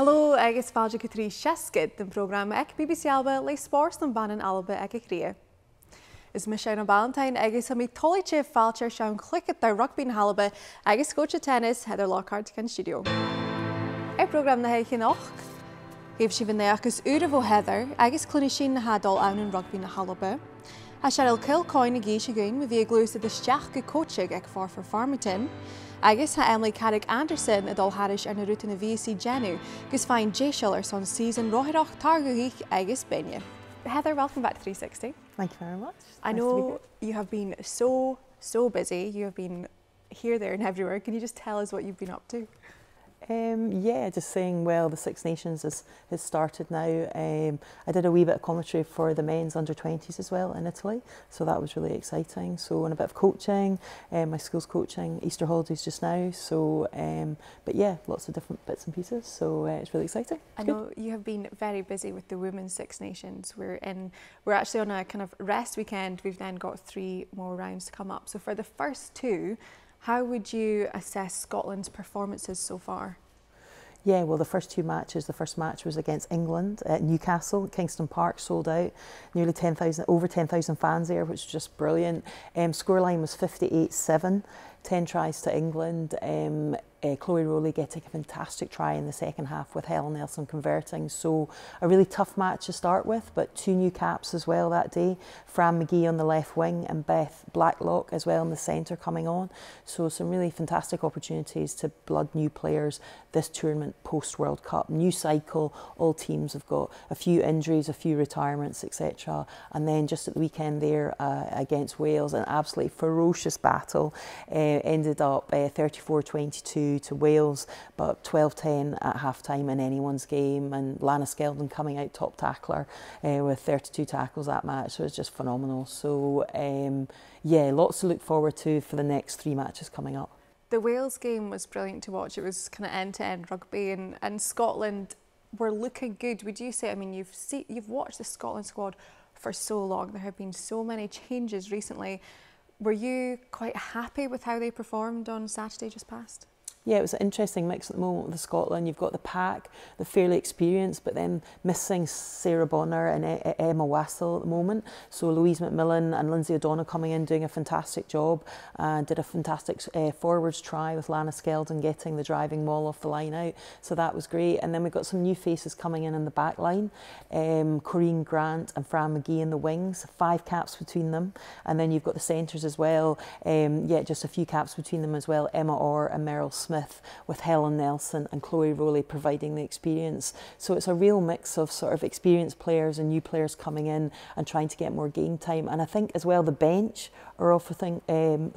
Hello, agus fáilte go trí seascad den program ag BBC Alba le spórs an baineann Alba ag cria. Is me Iona Ballantyne agus ha mí tolaite fáiltear seán chluicead dar rugby na Alba agus coach tennis Heather Lockhart gan stiùidio. Ar program na héich nach, gef si bhné agus uireamh Heather agus cluinnidh sin na hadal ann an rugby na Alba. Ha Cheryl Kilcoyne ag éis again with the gluasad isteach go coachig ag Forfar Farmington. Agus ha Emily Carrick-Anderson a thairis ar na Bruidhinnidh bhios genu, gus fáin deiseil ar son season rothaireachd tar-dhùthaich agus beinne. Heather, welcome back to 360. Thank you very much. I know you have been so busy. You have been here, there and everywhere. Can you just tell us what you've been up to? Yeah, just saying, well, the Six Nations has started now. I did a wee bit of commentary for the men's under-20s as well in Italy, so that was really exciting. So, and a bit of coaching, my school's coaching, Easter holidays just now, so, but yeah, lots of different bits and pieces, so it's really exciting. I know you have been very busy with the Women's Six Nations. We're actually on a kind of rest weekend. We've then got 3 more rounds to come up. So for the first 2, how would you assess Scotland's performances so far? Yeah, well, the first 2 matches, the first match was against England at Newcastle, Kingston Park, sold out, nearly 10,000, over 10,000 fans there, which was just brilliant. Scoreline was 58-7, 10 tries to England. Chloe Rowley getting a fantastic try in the second half with Helen Nelson converting. So a really tough match to start with, but 2 new caps as well that day. Fran McGee on the left wing and Beth Blacklock as well in the centre coming on. So some really fantastic opportunities to blood new players this tournament post World Cup. New cycle, all teams have got a few injuries, a few retirements, etc. And then just at the weekend there against Wales, an absolutely ferocious battle. Ended up 34-22 to Wales, but 12-10 at half-time in anyone's game, and Lana Skeldon coming out top tackler with 32 tackles that match, so it's just phenomenal. So yeah, lots to look forward to for the next 3 matches coming up. The Wales game was brilliant to watch. It was kind of end-to-end rugby, and Scotland were looking good. Would you say, I mean, you've watched the Scotland squad for so long, there have been so many changes recently. Were you quite happy with how they performed on Saturday just past? Yeah, it was an interesting mix at the moment with Scotland. You've got the pack, the fairly experienced, but then missing Sarah Bonner and Emma Wassell at the moment. So Louise McMillan and Lindsay O'Donnell coming in doing a fantastic job. Did a fantastic forwards try with Lana Skeldon getting the driving maul off the line out. So that was great. And then we've got some new faces coming in the back line. Corinne Grant and Fran McGee in the wings, 5 caps between them. And then you've got the centres as well. Yeah, just a few caps between them as well. Emma Orr and Meryl Smith, with Helen Nelson and Chloe Rowley providing the experience. So it's a real mix of sort of experienced players and new players coming in and trying to get more game time. And I think as well the bench are offering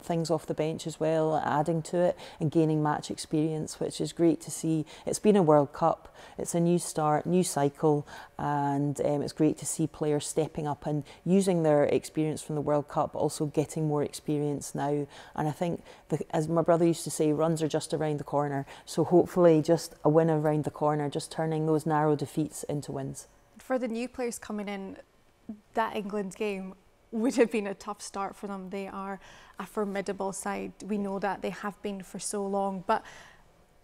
things off the bench as well, adding to it and gaining match experience, which is great to see. It's been a World Cup, it's a new start, new cycle, and it's great to see players stepping up and using their experience from the World Cup, but also getting more experience now. And I think, as my brother used to say, runs are just around the corner. So hopefully just a win around the corner, just turning those narrow defeats into wins. For the new players coming in, that England game would have been a tough start for them. They are a formidable side. We know that they have been for so long, but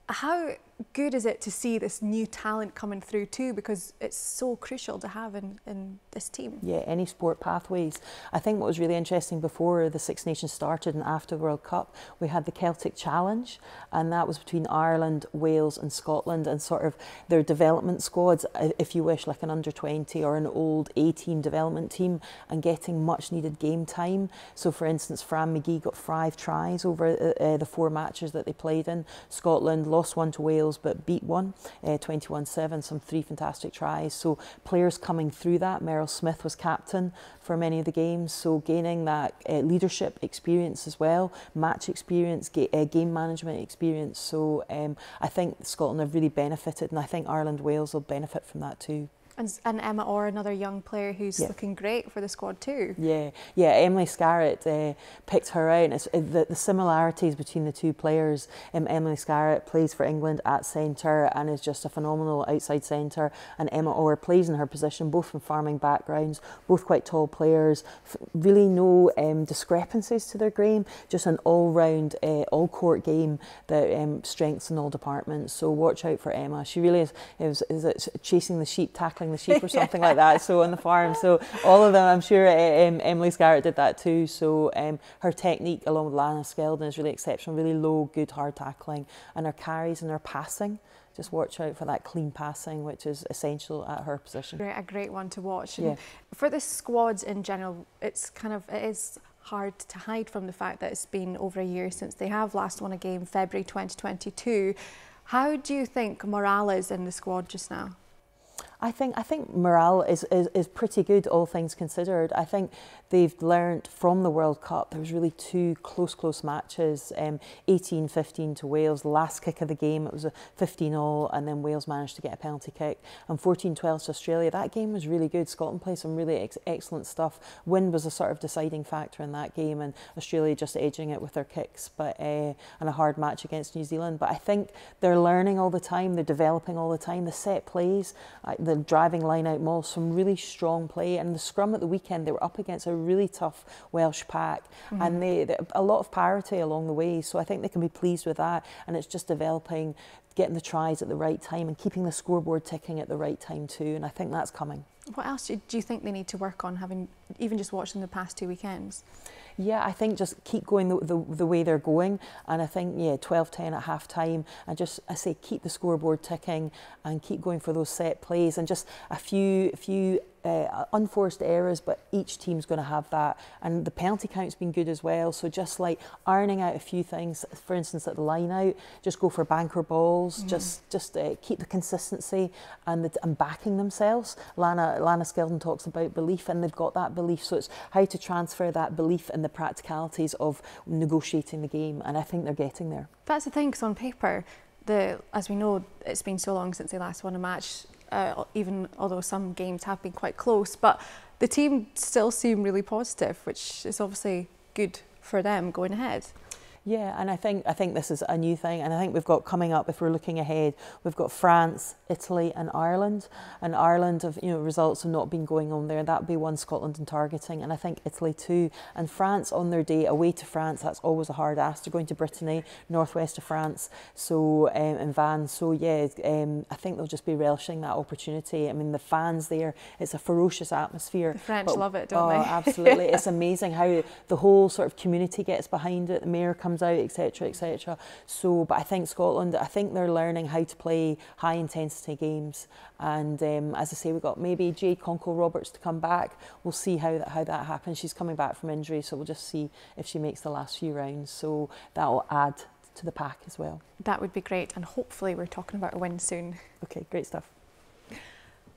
how good is it to see this new talent coming through too, because it's so crucial to have in this team? Yeah, any sport pathways. I think what was really interesting before the Six Nations started and after the World Cup, we had the Celtic Challenge, and that was between Ireland, Wales and Scotland, and sort of their development squads, if you wish, like an under-20 or an old A-team development team, and getting much needed game time. So for instance, Fran McGee got 5 tries over the 4 matches that they played in. Scotland lost 1 to Wales but beat 1, 21-7, some 3 fantastic tries. So players coming through that. Meryl Smith was captain for many of the games, so gaining that leadership experience as well, match experience, game management experience. So I think Scotland have really benefited, and I think Ireland, Wales will benefit from that too. And Emma Orr, another young player who's looking great for the squad too. Yeah, Emily Carrick picked her out, and it's the similarities between the two players. Emily Carrick plays for England at centre and is just a phenomenal outside centre, and Emma Orr plays in her position, both from farming backgrounds, both quite tall players, really no discrepancies to their game, just an all-round, all-court game that strengthens in all departments. So watch out for Emma. She really is chasing the sheep, tackling the sheep or something like that, so on the farm. So all of them, I'm sure Emily Carrick did that too. So her technique along with Lana Skeldon is really exceptional, really low, good hard tackling, and her carries and her passing. Just watch out for that clean passing, which is essential at her position. A great one to watch. And for the squads in general, it is hard to hide from the fact that it's been over a year since they have last won a game, February 2022. How do you think morale is in the squad just now? I think morale is pretty good, all things considered. I think they've learnt from the World Cup. There was really two close matches, 18-15 to Wales. Last kick of the game, it was a 15-all, and then Wales managed to get a penalty kick. And 14-12 to Australia. That game was really good. Scotland played some really excellent stuff. Wind was a sort of deciding factor in that game, and Australia just edging it with their kicks. But and a hard match against New Zealand. But I think they're learning all the time. They're developing all the time. The set plays, the driving line out maul, some really strong play, and the scrum at the weekend, they were up against a really tough Welsh pack, and they a lot of parity along the way, so I think they can be pleased with that, and it's just developing, getting the tries at the right time and keeping the scoreboard ticking at the right time too, and I think that's coming. What else do you think they need to work on, having even just watching the past 2 weekends? Yeah, I think just keep going the way they're going, and I think 12-10 at half time, and just keep the scoreboard ticking and keep going for those set plays, and just a few unforced errors, but each team's going to have that, and the penalty count's been good as well, so just like ironing out a few things, for instance at the line out, just go for banker balls, just keep the consistency and backing themselves. Lana Skeldon talks about belief, and they've got that belief, so it's how to transfer that belief and the practicalities of negotiating the game, and I think they're getting there. That's the thing, because on paper, as we know, it's been so long since they last won a match, even although some games have been quite close, but the team still seem really positive, which is obviously good for them going ahead. Yeah, and I think this is a new thing, and I think we've got coming up, if we're looking ahead, we've got France, Italy and Ireland. And Ireland, results have not been going on there. That would be one Scotland in targeting, and I think Italy too. And France on their day, away to France, that's always a hard ask. They're going to Bruidhinnidh, northwest of France, so in Vannes. So yeah, I think they'll just be relishing that opportunity. I mean, the fans there, it's a ferocious atmosphere. The French love it, don't they? Absolutely. It's amazing how the whole sort of community gets behind it. The mayor comes out, etc, etc. So, but I think Scotland, I think they're learning how to play high intensity games, and as I say, we've got maybe Jade Conkle-Roberts to come back. We'll see how that happens. She's coming back from injury, so we'll just see if she makes the last few rounds, so that will add to the pack as well. That would be great, and hopefully we're talking about a win soon. Okay, great stuff.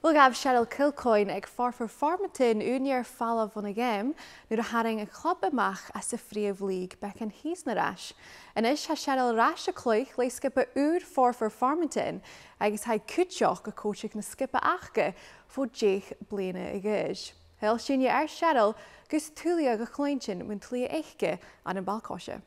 We'll have Cheryl Kilcoyne ag Forfar Farmington úniar falla von a game, nuair a haring a club amach as a fríomh líg bec an hísnarás. And is ha Cheryl rás a cluich le skipa úr Forfar Farmington, agus ha Cuideachd a coachig na skipa achge fo déich bliana agus. Hel sinne Cheryl gus túlia go chluinchin when tlia eichge an a balcóise.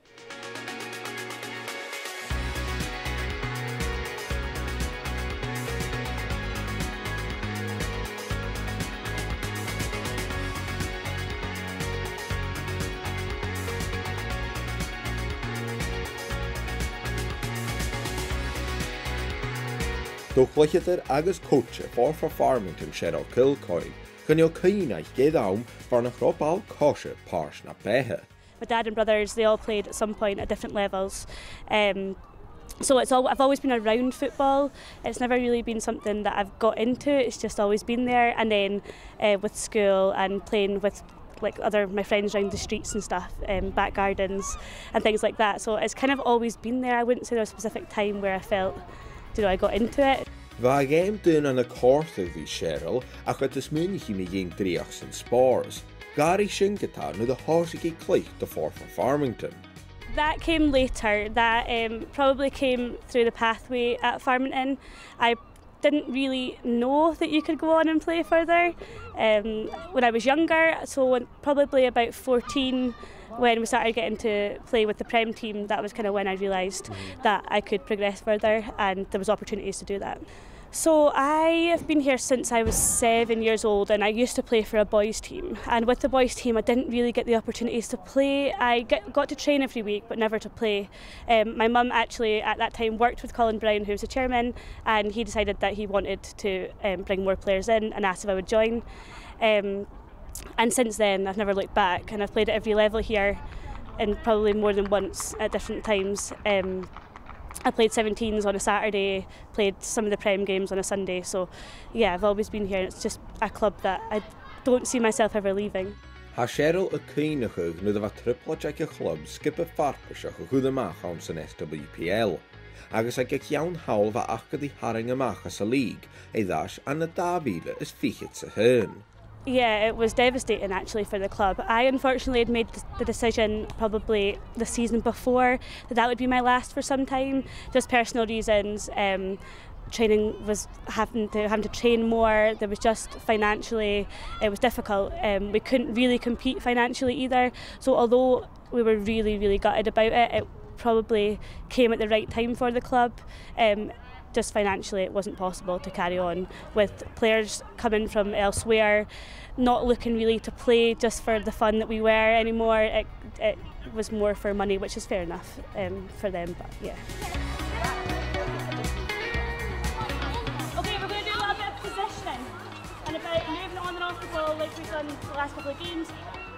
Dúchluicheadar agus coache Forfar Farmington Cheryl Kilcoyne Cuideachd Cuideachd géadám for na chrobal cóise párs na bheithe. My dad and brothers, they all played at some point at different levels. So I've always been around football. It's never really been something that I've got into. It's just always been there. And then with school and playing with my friends around the streets and stuff, back gardens and things like that. So it's kind of always been there. I wouldn't say there was a specific time where I felt, I got into it. Bha game dún an a córta bhí Cheryl a chud is múnich mi géon dríoch san spárs. Gary sin gotá nó the hásaigh cluich de Forfar Farmington. That came later. That probably came through the pathway at Farmington. I didn't really know that you could go on and play further when I was younger, so probably about 14 when we started getting to play with the Prem team, that was kind of when I realised that I could progress further and there was opportunities to do that. So I have been here since I was 7 years old, and I used to play for a boys team, and with the boys team I didn't really get the opportunities to play. I got to train every week but never to play. My mum actually at that time worked with Colin Brown, who was the chairman, and he decided that he wanted to bring more players in and asked if I would join. And since then I've never looked back, and I've played at every level here, and probably more than once at different times. I played 17s on a Saturday, played some of the Prem games on a Sunday, so yeah, I've always been here, and it's just a club that I don't see myself ever leaving. Ha Cheryl y Kilcoyne nu dda triplet ag y clwb skip y farpysach o chwyd ymach o'n sy'n SWPL. Agus ag ag iawn hawl fa achgyd I haring ymach as y lig, ei ddash an y Davíle is fichit sy hyn. Yeah, it was devastating actually for the club. I unfortunately had made the decision probably the season before that would be my last for some time, just personal reasons. Training was having to train more. There was just financially, it was difficult. We couldn't really compete financially either. So although we were really gutted about it, it probably came at the right time for the club. Just financially it wasn't possible to carry on with players coming from elsewhere, not looking really to play just for the fun that we were anymore. It was more for money, which is fair enough for them, but yeah. Okay, we're going to do a little bit of positioning and about moving on and off the ball like we've done the last couple of games.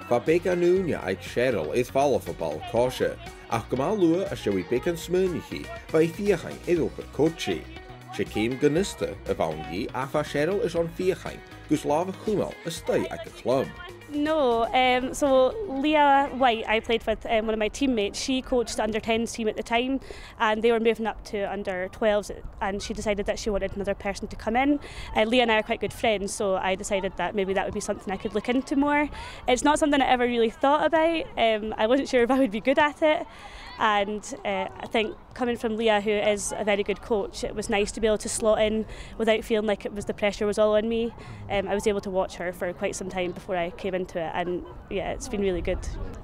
Fa beg anúnia ag Cheryl is fall of a ball cosha, ach gymal lua a siawi beg an smyrnichi, fa I fiachain idd obair-coidsidh. She came gynnysta y fawn hi, a fa Cheryl is on fiachain, gus laf a chwmal ystau ag y club. No, so Leah White, I played with one of my teammates. She coached the under-10s team at the time, and they were moving up to under-12s, and she decided that she wanted another person to come in. Leah and I are quite good friends, so I decided that maybe that would be something I could look into more. It's not something I ever really thought about. I wasn't sure if I would be good at it, and I think coming from Leah, who is a very good coach, it was nice to be able to slot in without feeling like the pressure was all on me. I was able to watch her for quite some time before I came into it, and yeah, it's been really good.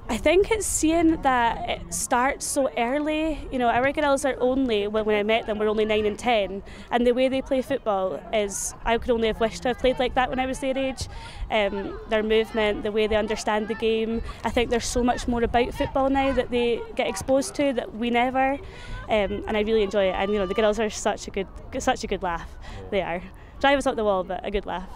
I think it's seeing that it starts so early. You know, our girls are only, when I met them, were only 9 and 10, and the way they play football is, I could only have wished to have played like that when I was their age. Their movement, the way they understand the game. I think there's so much more about football now that they get exposed to that we never. And I really enjoy it. And you know, the girls are such a good laugh. They are. Drive us up the wall, but a good laugh.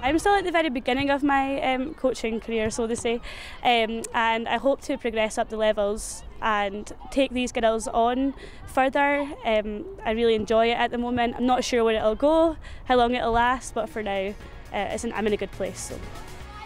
I'm still at the very beginning of my coaching career, so to say, and I hope to progress up the levels and take these girls on further. I really enjoy it at the moment. I'm not sure where it'll go, how long it'll last, but for now, I'm in a good place. So.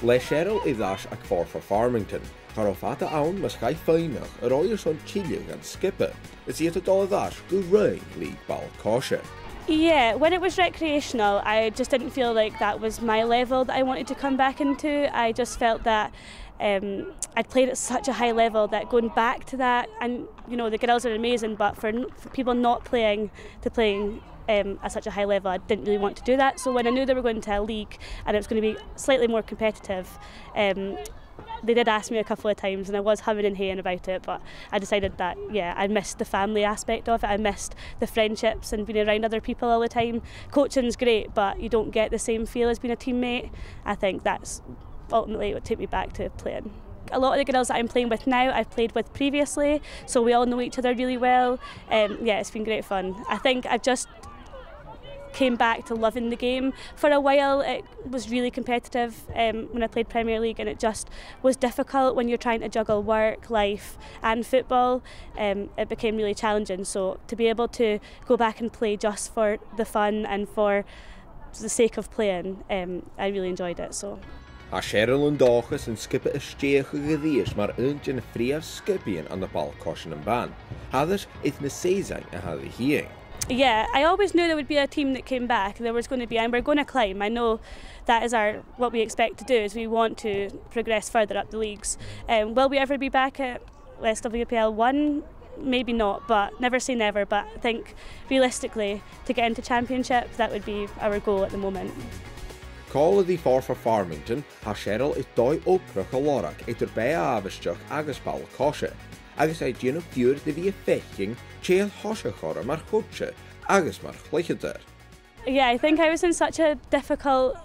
Le Cheryl I ddash ag Forfar Farmington, gar o fata awn mas gai ffeinach yr oerson chiliog and skipper, is yet a dollar ddash go rain league ball caution. Yeah, when it was recreational, I just didn't feel like that was my level that I wanted to come back into. I just felt that I'd played at such a high level that going back to that, and you know, the girls are amazing, but for people not playing to playing at such a high level, I didn't really want to do that. So when I knew they were going to a league and it was going to be slightly more competitive, they did ask me a couple of times, and I was humming and haying about it, but I decided that, yeah, I missed the family aspect of it. I missed the friendships and being around other people all the time. Coaching's great, but you don't get the same feel as being a teammate. I think that's ultimately what took me back to playing. A lot of the girls that I'm playing with now, I've played with previously, so we all know each other really well. Yeah, it's been great fun. I think I've just came back to loving the game. For a while it was really competitive when I played Premier League, and it just was difficult when you're trying to juggle work, life and football. It became really challenging, so to be able to go back and play just for the fun and for the sake of playing, I really enjoyed it. So. A Cheryl and Dawchus and skipper a steach o gyddies mar unt yn friaf skipian on the ball caution and ban. Hathers it na season a haddi hearing. Yeah, I always knew there would be a team that came back. There was going to be, and we're going to climb. I know that is what we expect to do, is we want to progress further up the leagues. Will we ever be back at SWPL 1? maybe not, but never say never. But I think realistically, to get into championship, that would be our goal at the moment. Còmhla the Forfar Farmington ha Cheryl is dói óprach a lorach idir bé àibhisteach agus balla cóise, agus é dhéanamh fiúr de bhí feching chéal thoise chora mar coidse agus mar chluinnidh. Yeah, I think I was in such a difficult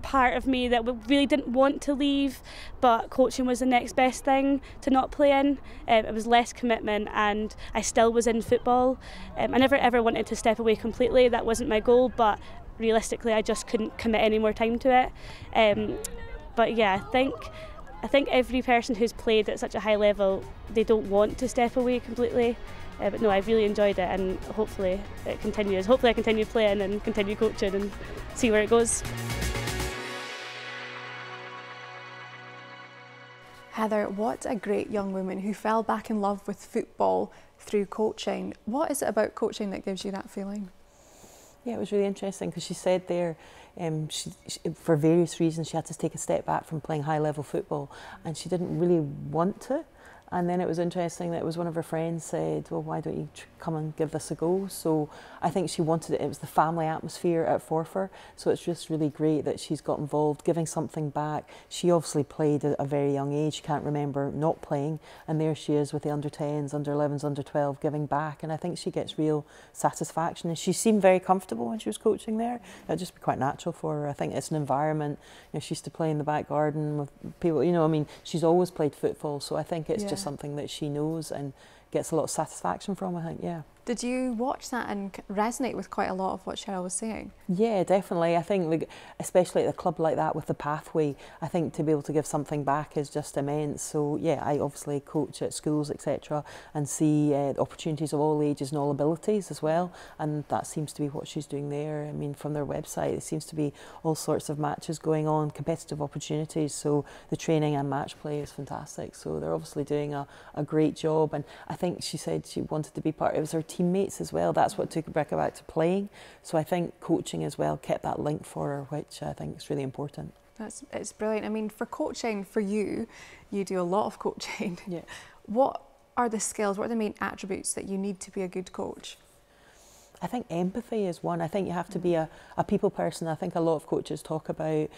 part of me that we really didn't want to leave, but coaching was the next best thing to not play in. It was less commitment and I still was in football. I never ever wanted to step away completely, that wasn't my goal, but realistically I just couldn't commit any more time to it. But yeah, I think every person who's played at such a high level, they don't want to step away completely. But no, I've really enjoyed it and hopefully it continues. Hopefully I continue playing and continue coaching and see where it goes. Heather, what a great young woman who fell back in love with football through coaching. What is it about coaching that gives you that feeling? Yeah, it was really interesting because she said there, for various reasons, she had to take a step back from playing high-level football and she didn't really want to. And then it was interesting that it was one of her friends said, well, why don't you come and give this a go? So I think she wanted it. It was the family atmosphere at Forfar. So it's just really great that she's got involved, giving something back. She obviously played at a very young age, can't remember not playing. And there she is with the under-10s, under-11s, under-12, giving back. And I think she gets real satisfaction. And she seemed very comfortable when she was coaching there. It'd just be quite natural for her. I think it's an environment. You know, she used to play in the back garden with people, you know, I mean, she's always played football. So I think it's just something that she knows and gets a lot of satisfaction from, I think, yeah. Did you watch that and resonate with quite a lot of what Cheryl was saying? Yeah, definitely. I think, like, especially at a club like that with the pathway, I think to be able to give something back is just immense. So yeah, I obviously coach at schools, etc., and see opportunities of all ages and all abilities as well. And that seems to be what she's doing there. I mean, from their website, it seems to be all sorts of matches going on, competitive opportunities. So the training and match play is fantastic. So they're obviously doing a great job. And I think she said she wanted to be part. It was her teammates as well. That's what took Rebecca back to playing. So I think coaching as well kept that link for her, which I think is really important. It's brilliant. I mean, for coaching, for you do a lot of coaching. Yeah. What are the skills, what are the main attributes that you need to be a good coach? I think empathy is one. I think you have to be a people person. I think a lot of coaches talk about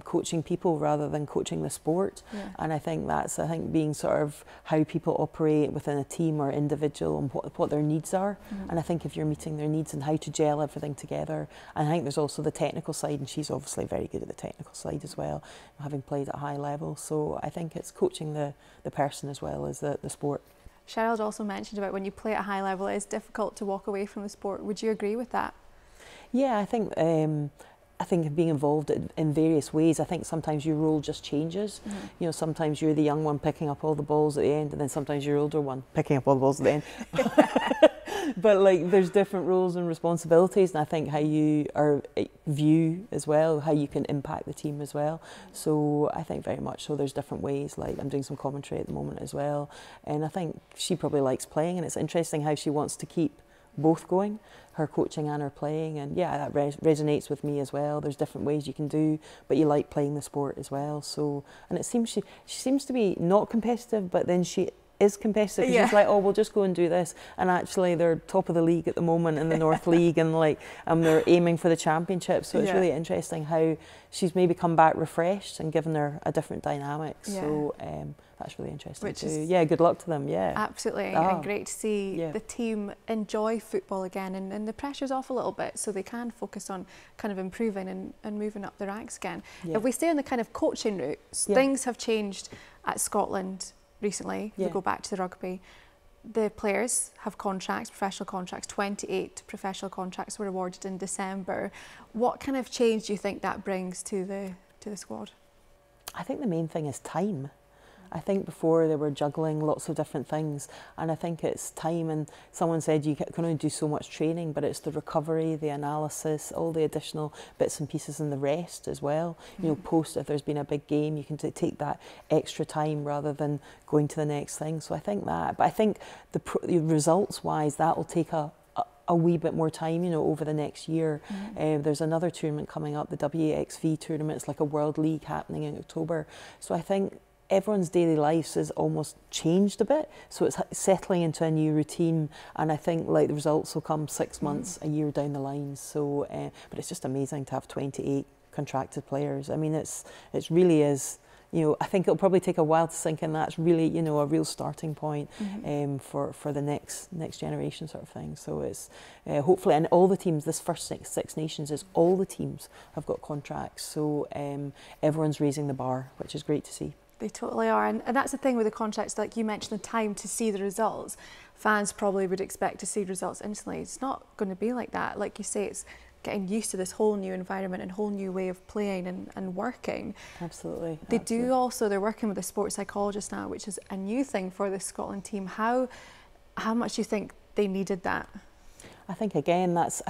coaching people rather than coaching the sport. Yeah. And I think that's, being sort of how people operate within a team or individual and what their needs are. And I think if you're meeting their needs and how to gel everything together. And I think there's also the technical side, and she's obviously very good at the technical side as well, having played at a high level. So I think it's coaching the person as well as the sport. Cheryl's also mentioned about when you play at a high level, it's difficult to walk away from the sport. Would you agree with that? Yeah, I think being involved in various ways. I think sometimes your role just changes. You know, sometimes you're the young one picking up all the balls at the end, and then sometimes you're older one picking up all the balls at the end. But like, there's different roles and responsibilities, and I think how you view as well, how you can impact the team as well. So I think very much so. There's different ways. Like, I'm doing some commentary at the moment as well, and I think she probably likes playing, and it's interesting how she wants to keep both going, her coaching and her playing, and yeah, that resonates with me as well. There's different ways you can do, but you like playing the sport as well. So, and it seems she seems to be not competitive, but then she is competitive. Yeah. She's like, oh, we'll just go and do this, and actually they're top of the league at the moment in the North League, and like they're aiming for the championship. So it's really interesting how she's maybe come back refreshed and given her a different dynamic. So that's really interesting too. Yeah, good luck to them. Yeah, absolutely. And great to see the team enjoy football again, and the pressure's off a little bit, so they can focus on kind of improving and moving up the ranks again. If we stay on the kind of coaching route, things have changed at Scotland recently. We go back to the rugby. The players have contracts, professional contracts. 28 professional contracts were awarded in December. What kind of change do you think that brings to the squad? I think the main thing is time. I think before they were juggling lots of different things, and I think it's time. And someone said you can only do so much training, but it's the recovery, the analysis, all the additional bits and pieces, and the rest as well. You know, post, if there's been a big game, you can take that extra time rather than going to the next thing. So I think that, but I think the results wise, that will take a wee bit more time, you know, over the next year. There's another tournament coming up, the WAXV tournament. It's like a world league happening in October. So I think everyone's daily lives has almost changed a bit, so it's settling into a new routine, and I think like the results will come 6 months, a year down the line. So, but it's just amazing to have 28 contracted players. I mean, it really is. You know, I think it'll probably take a while to sink in. That's really, you know, a real starting point for the next generation sort of thing. So it's hopefully, and all the teams, this first Six Nations is all the teams have got contracts. So everyone's raising the bar, which is great to see. They totally are, and that's the thing with the contracts, like you mentioned, the time to see the results. Fans probably would expect to see results instantly. It's not going to be like that. Like you say, it's getting used to this whole new environment and whole new way of playing and working. Absolutely. They're working with a sports psychologist now, which is a new thing for the Scotland team. How much do you think they needed that? I think again, that's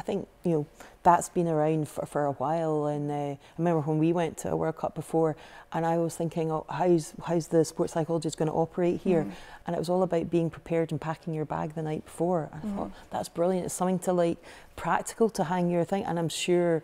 been around for a while, and I remember when we went to a World Cup before, and I was thinking, oh, how's the sports psychologist going to operate here? And it was all about being prepared and packing your bag the night before. And I thought, that's brilliant. It's something to like practical to hang your thing, and I'm sure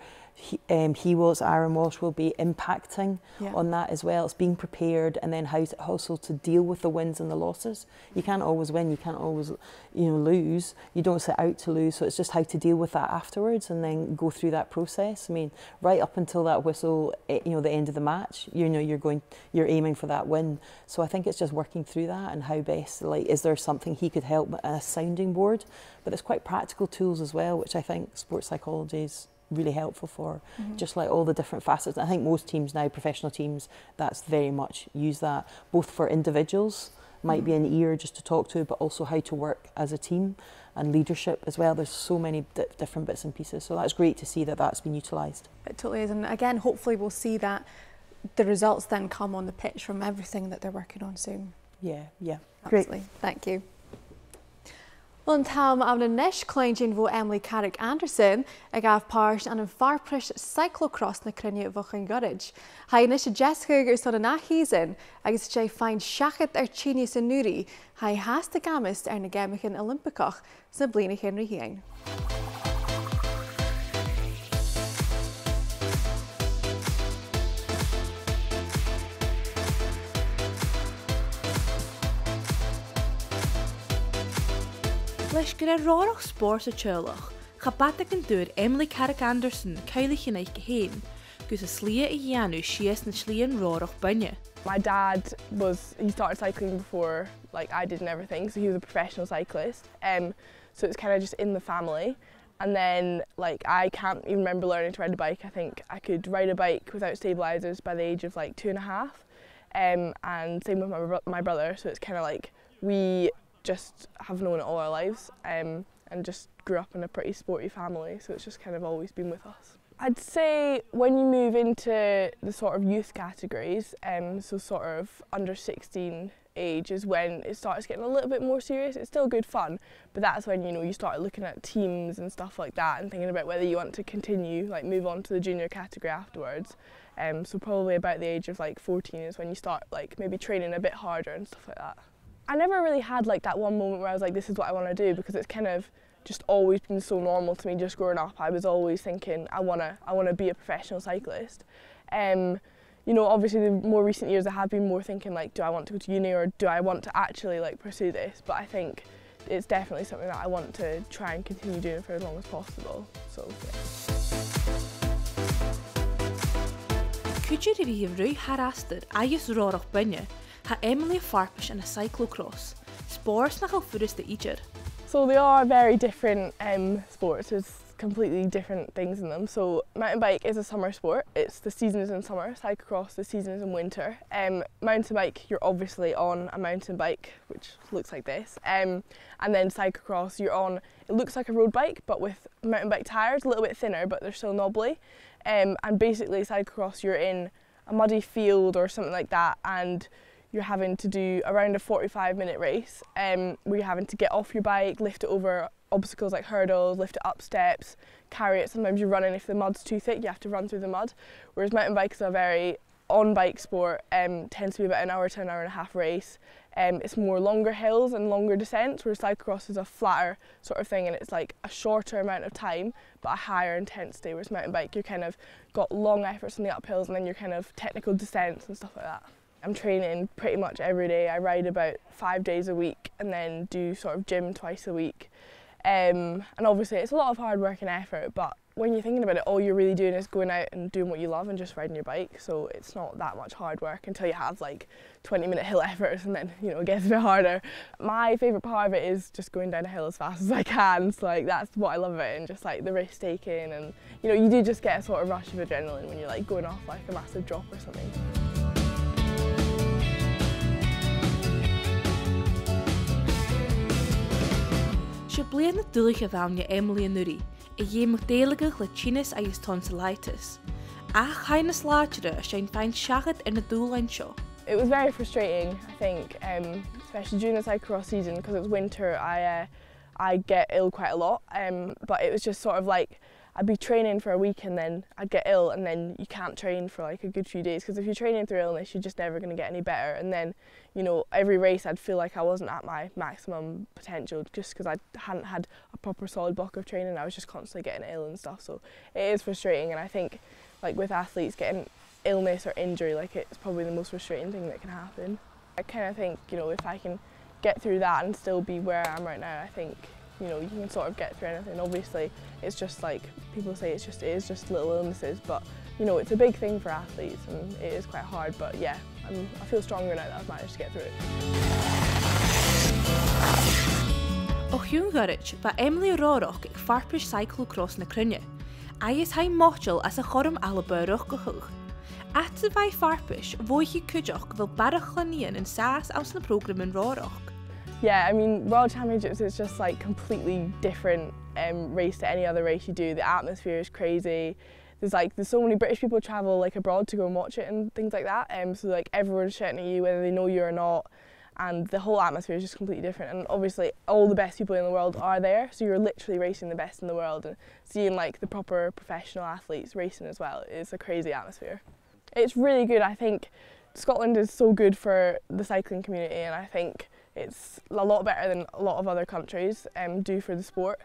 Aaron Walsh will be impacting on that as well. It's being prepared, and then how to also to deal with the wins and the losses. You can't always win, you can't always lose. You don't set out to lose, so it's just how to deal with that afterwards and then go through that process. I mean, right up until that whistle, the end of the match, you're aiming for that win. So I think it's just working through that and how best, like, is there something he could help, a sounding board? But it's quite practical tools as well, which I think sports psychology is really helpful for, just like all the different facets. I think most teams now, professional teams, that's very much use that, both for individuals, might be an ear just to talk to, but also how to work as a team and leadership as well. There's so many different bits and pieces, so that's great to see that that's been utilised. It totally is, and again, hopefully we'll see that the results then come on the pitch from everything that they're working on soon. Yeah, absolutely. Great. Thank you. Well, in tam am na neis cloingin bhó Emily Carrick-Anderson ag gaf páirt an farpris cyclocross na Cuideachd Cuideachd. Ha inis Jessica gur son an nachhísan agus sé fein seachat tíanas an nuaí ha has de gamist na gemachan Olympicach sa bliana chin rihéin. Leis gur rárach spórs a Teulach, chabatak an dúr Emily Carrick-Anderson na Cuideachd go héin, gus a slia I dhéanú sias na slíon rárach beinne. My dad he started cycling before like I did and everything, so he was a professional cyclist. So it's kind of just in the family. And then like I can't even remember learning to ride a bike. I think I could ride a bike without stabilisers by the age of like 2.5. And same with my brother, so it's kind of like we just have known it all our lives and just grew up in a pretty sporty family, so it's just kind of always been with us. I'd say when you move into the sort of youth categories, so sort of under 16 age is when it starts getting a little bit more serious. It's still good fun, but that's when you start looking at teams and stuff like that and thinking about whether you want to continue, like move on to the junior category afterwards. So probably about the age of like 14 is when you start like maybe training a bit harder and stuff like that. I never really had like that one moment where I was like, this is what I want to do, because it's kind of just always been so normal to me just growing up. I was always thinking I wanna be a professional cyclist. Obviously the more recent years I have been more thinking like, do I want to go to uni or do I want to actually like pursue this? But I think it's definitely something that I want to try and continue doing for as long as possible. So Cuideachd Ruthaireachd agus rárach beinne ha Emily farpis in a cyclocross. Sports na furas de idir. So they are very different sports. There's completely different things in them. So mountain bike is a summer sport. The season is in summer. Cyclocross, the season is in winter. Mountain bike, you're obviously on a mountain bike, which looks like this. And then cyclocross, you're on, it looks like a road bike, but with mountain bike tyres, a little bit thinner, but they're still knobbly. And basically cyclocross, you're in a muddy field or something like that, and you're having to do around a 45-minute race where you're having to get off your bike, lift it over obstacles like hurdles, lift it up steps, carry it. Sometimes you're running, if the mud's too thick, you have to run through the mud. Whereas mountain bike is a very on-bike sport, tends to be about an hour to an hour and a half race. It's more longer hills and longer descents, whereas cyclocross is a flatter sort of thing and it's like a shorter amount of time but a higher intensity, whereas mountain bike you're kind of got long efforts on the uphills and then you're kind of technical descents and stuff like that. I'm training pretty much every day. I ride about 5 days a week and then do sort of gym twice a week. And obviously it's a lot of hard work and effort, but when you're thinking about it, all you're really doing is going out and doing what you love and just riding your bike. So it's not that much hard work until you have like 20-minute hill efforts, and then, you know, it gets a bit harder. My favourite part of it is just going down a hill as fast as I can. So like that's what I love about it, and just like the risk taking, and you know, you do just get a sort of rush of adrenaline when you're like going off like a massive drop or something. Se blian na dúlaich a bhaine Emily a Nuri, I dhéimh déalagach le teanas agus tonsillitis. Ach hain na sláiteire a sé féin seachad ar na dúlainn seo. It was very frustrating, I think, especially during the cyclocross season, because it was winter. I get ill quite a lot, but it was just sort of like I'd be training for a week and then I'd get ill, and then you can't train for like a good few days, because if you're training through illness, you're just never going to get any better. And then, you know, every race I'd feel like I wasn't at my maximum potential just because I hadn't had a proper solid block of training. I was just constantly getting ill and stuff, so it is frustrating. And I think like with athletes, getting illness or injury, like it's probably the most frustrating thing that can happen. I kind of think, you know, if I can get through that and still be where I am right now, I think, you know, you can sort of get through anything. Obviously, it's just like people say, it is just little illnesses, but you know, it's a big thing for athletes and it is quite hard. But yeah, I feel stronger now that I've managed to get through it. O hiún gurrit ba Emily Rothaireachd ag farpris cyclocross na Cuideachd. Agus hain module as a chorm àibhist go thug. At the vai farpris, bhuaigh Cuideachd bhfuil barach laníon in sas aus na program in Rothaireachd. Yeah, I mean, World Championships is just like completely different race to any other race you do. The atmosphere is crazy. There's so many British people travel like abroad to go and watch it and things like that. So like everyone's shouting at you whether they know you or not, and the whole atmosphere is just completely different. And obviously all the best people in the world are there, so you're literally racing the best in the world, and seeing like the proper professional athletes racing as well is a crazy atmosphere. It's really good. I think Scotland is so good for the cycling community, and I think it's a lot better than a lot of other countries do for the sport.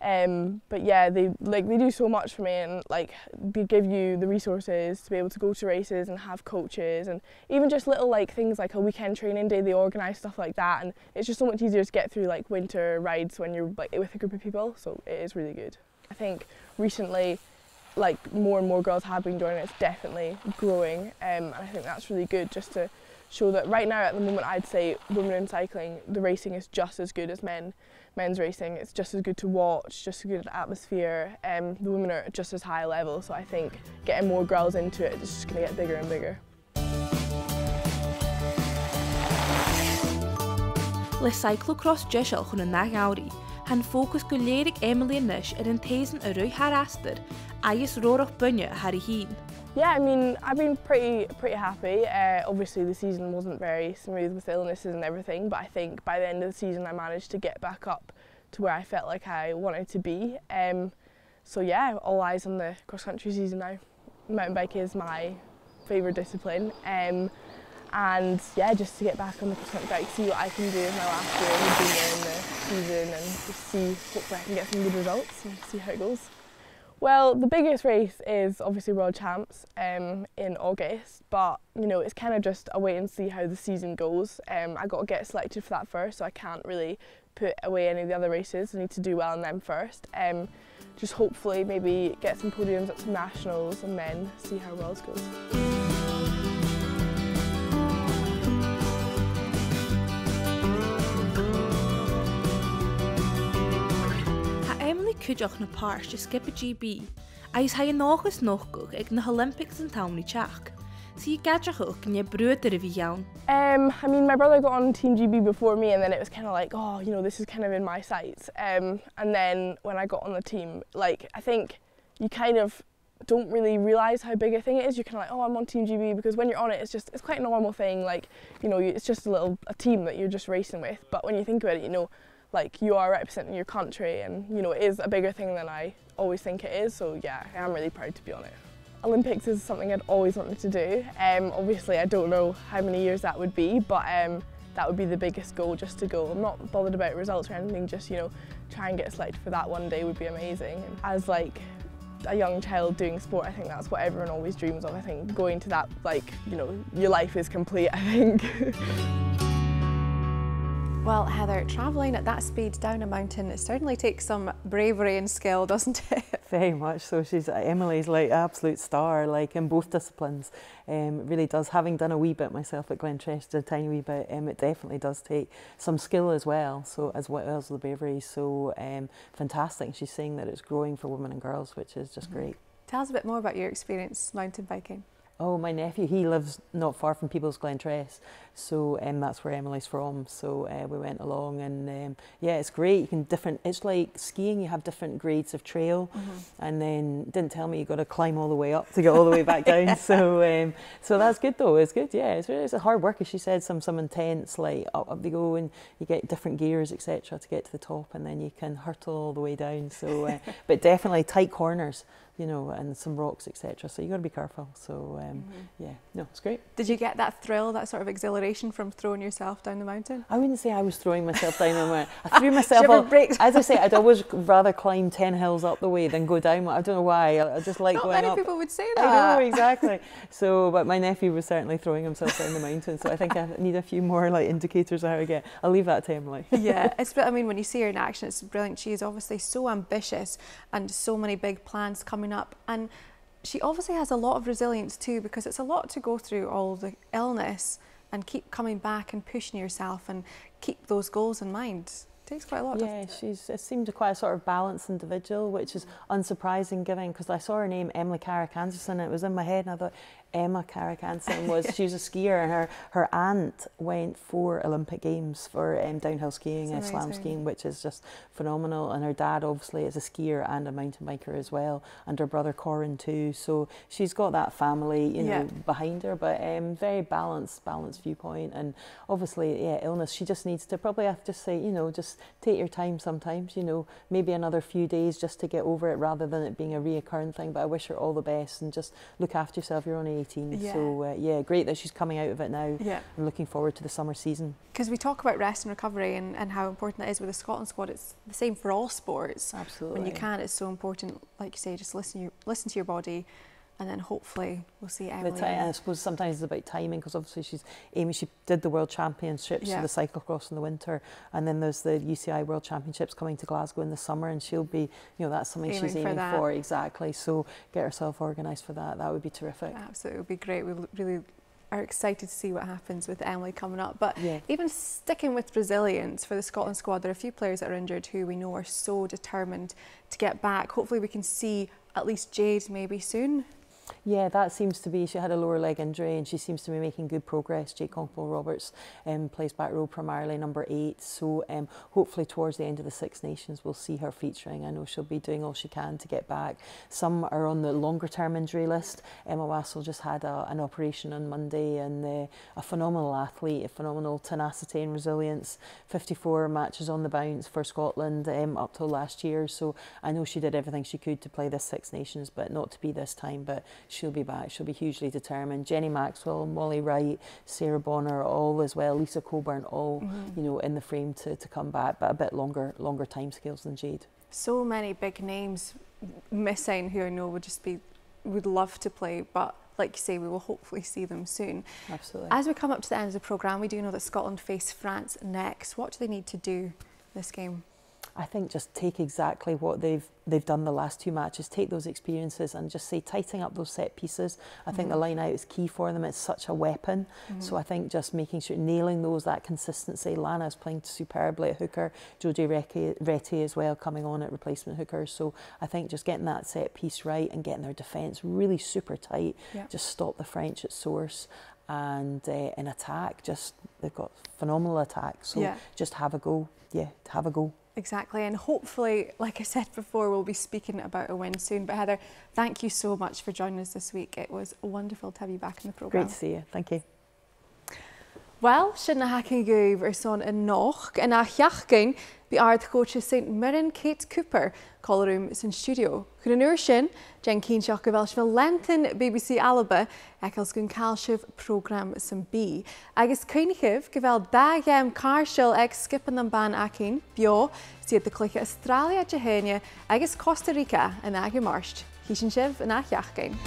But yeah, they do so much for me, and like they give you the resources to be able to go to races and have coaches, and even just little like things like a weekend training day. They organise stuff like that, and it's just so much easier to get through like winter rides when you're like with a group of people. So it is really good. I think recently, like more and more girls have been joining. It's definitely growing, and I think that's really good, just to show that right now at the moment I'd say women in cycling, the racing is just as good as men's racing. It's just as good to watch, just as good atmosphere. The women are at just as high a level, so I think getting more girls into it is just going to get bigger and bigger. Le cyclocross deiseil chun na nághaí, han focus go léirigh Emily Nish ar an téasan a ruthaireachd agus Rothaireachd beinne a Harry Heen. Yeah, I mean, I've been pretty happy. Obviously the season wasn't very smooth with illnesses and everything, but I think by the end of the season I managed to get back up to where I felt like I wanted to be. So yeah, all eyes on the cross-country season now. Mountain bike is my favourite discipline, and yeah, just to get back on the cross-country bike, see what I can do with my last year in the season, and just see, hopefully I can get some good results and see how it goes. Well, the biggest race is obviously World Champs in August, but you know, it's kind of just a wait and see how the season goes. I got to get selected for that first, so I can't really put away any of the other races. I need to do well in them first. Just hopefully maybe get some podiums at some nationals and then see how Worlds goes. Emily Cuideachd na páirt to skip a GB, agus ha nágus nóchgóch ag na Olympics in Tomley Teach. See gadgeach in your Bruidhinnidh bhí ann. I mean, my brother got on Team GB before me, and then it was kind of like, oh, you know, this is kind of in my sights. And then when I got on the team, like, I think you kind of don't really realise how big a thing it is. You're kind of like, oh, I'm on Team GB, because when you're on it, it's quite a normal thing. Like, you know, it's just a team that you're just racing with. But when you think about it, you know, like you are representing your country, and you know, it is a bigger thing than I always think it is. So yeah, I am really proud to be on it. Olympics is something I'd always wanted to do. Obviously I don't know how many years that would be, but that would be the biggest goal, just to go. I'm not bothered about results or anything, just, you know, try and get selected for that one day would be amazing. And as like a young child doing sport, I think that's what everyone always dreams of. I think going to that, like, you know, your life is complete, I think. Well, Heather, travelling at that speed down a mountain, it certainly takes some bravery and skill, doesn't it? Very much so. Emily's like absolute star, like in both disciplines. It really does. Having done a wee bit myself at Glentress, a tiny wee bit, it definitely does take some skill as well. So as well as the bravery. So fantastic. She's saying that it's growing for women and girls, which is just great. Tell us a bit more about your experience mountain biking. Oh, my nephew, he lives not far from Peebles Glentress, so that's where Emily's from. So we went along, and yeah, it's great. You can it's like skiing. You have different grades of trail, and then didn't tell me you got to climb all the way up to get all the way back down. So so that's good though. It's good. Yeah, it's a hard work, as she said. Some intense, like up they go, and you get different gears, etc., to get to the top, and then you can hurtle all the way down. So, but definitely tight corners, you know, and some rocks, etc. So you got to be careful. So yeah, no, it's great. Did you get that thrill, that sort of exhilaration from throwing yourself down the mountain? I wouldn't say I was throwing myself down the mountain. I threw myself up. As I say, I'd always rather climb 10 hills up the way than go down. I don't know why. I just like Not going up. many people would say that. I know, exactly. So, but my nephew was certainly throwing himself down the mountain. So I think I need a few more like indicators of how to get. I'll leave that to Emily. Yeah, I mean, when you see her in action, it's brilliant. She is obviously so ambitious and so many big plans coming up. And she obviously has a lot of resilience too, because it's a lot to go through all the illness and keep coming back and pushing yourself and keep those goals in mind. It takes quite a lot. Yeah, it seemed quite a sort of balanced individual, which is unsurprising given, because I saw her name, Emily Carrick-Anderson, and it was in my head, and I thought, Emma Carrick-Anderson she was a skier, and her aunt went 4 Olympic Games for downhill skiing and slalom skiing, which is just phenomenal. And her dad obviously is a skier and a mountain biker as well, and her brother Corin too. So she's got that family, you know, behind her, but very balanced viewpoint. And obviously, yeah, illness. She just needs to probably have to say, you know, just take your time sometimes. You know, maybe another few days just to get over it, rather than it being a reoccurring thing. But I wish her all the best, and just look after yourself. You're only 18, so yeah, great that she's coming out of it now. Yeah, and looking forward to the summer season. Because we talk about rest and recovery and how important that is with the Scotland squad. It's the same for all sports. Absolutely. When you can, it's so important. Like you say, just listen to your body, and then hopefully we'll see Emily. I suppose sometimes it's about timing, because obviously she did the World Championships, so the cyclocross in the winter, and then there's the UCI World Championships coming to Glasgow in the summer, and she'll be, you know, that's something she's aiming for. Exactly. So get herself organised for that. That would be terrific. Absolutely, it would be great. We really are excited to see what happens with Emily coming up. But even sticking with resilience for the Scotland squad, there are a few players that are injured who we know are so determined to get back. Hopefully we can see at least Jade maybe soon. Yeah, that seems to be, she had a lower leg injury and she seems to be making good progress. Jade Conquo-Roberts plays back row primarily, number 8. So hopefully towards the end of the Six Nations we'll see her featuring. I know she'll be doing all she can to get back. Some are on the longer term injury list. Emma Wassell just had an operation on Monday, and a phenomenal athlete, a phenomenal tenacity and resilience. 54 matches on the bounce for Scotland up till last year. So I know she did everything she could to play this Six Nations, but not to be this time. But she'll be back. She'll be hugely determined. Jenny Maxwell, Molly Wright, Sarah Bonner, all as well. Lisa Coburn, all you know, in the frame to come back, but a bit longer timescales than Jade. So many big names missing who I know would love to play, but like you say, we will hopefully see them soon. Absolutely. As we come up to the end of the programme, we do know that Scotland face France next. What do they need to do this game? I think just take exactly what they've done the last 2 matches, take those experiences and just say tightening up those set pieces. I think the line out is key for them. It's such a weapon. So I think just making sure, nailing that consistency. Lana's playing superbly at hooker, Jodie Retty as well coming on at replacement hooker. So I think just getting that set piece right and getting their defence really super tight. Just stop the French at source. And in attack, they've got phenomenal attack. So just have a go. Yeah, have a go. Exactly, and hopefully, like I said before, we'll be speaking about a win soon. But Heather, thank you so much for joining us this week. It was wonderful to have you back in the programme. Great to see you. Thank you. Well, sin na hacin goibh son in noch, and a cheachcain be ard-coach St. Mirren Kate Cooper, colorroom sin studio. Kun an sin, Jen Keenshach gewelsh vil lengthen BBC àibhist, ekels gun calshiv program sin B. Agus Cuideachd gewel dagem carshil skippen an ban akin, bio, siad the Cluiche Australia, Jehenia, agus Costa Rica, and agamarst. Hí sin sibh in aithceachcin.